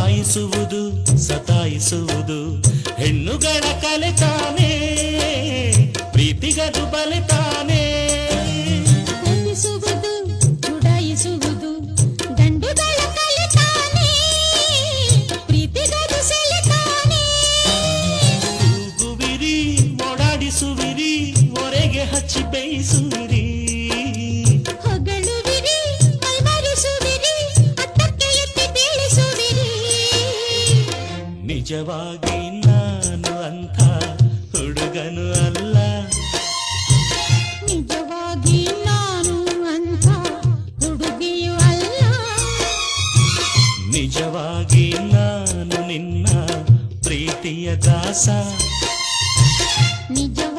ಕಾಯಿಸುವುದು ಸತಾಯಿಸುವುದು ಹೆಣ್ಣುಗಳ ಕಲೆ ತಾನೇ, ಪ್ರೀತಿಗದು ಬಲೆ ತಾನೇ. ಕೋಪಿಸುವುದು ಚುಡಾಯಿಸುವುದು ಗಂಡುಗಳ ಕಲೆ ತಾನೇ, ಪ್ರೀತಿಗದು ಸೆಲೆ ತಾನೇ. ತೂಗುವಿರಿ ಓಡಾಡಿಸುವಿರಿ ಒರೆಗೆ ಹಚ್ಚಿ ಬೇಯಿಸುವಿರಿ, ಹೊಗಳುವಿರಿ ಮೈಮರೆಸುವಿರಿ ಅತ್ತಕ್ಕೆ ಎತ್ತಿ ಬೀಳಿಸುವಿರಿ. ನಿಜವಾಗಿ ನಾನು ಅಂಥ ಹುಡುಗನು ಅಲ್ಲ, ನಿಜವಾಗಿ ನಾನು ಅಂಥ ಹುಡುಗಿಯೂ ಅಲ್ಲ. ನಿಜವಾಗಿ ನಾನು ನಿನ್ನ ಪ್ರೀತಿಯ ದಾಸ. ನಿಜವಾಗಿ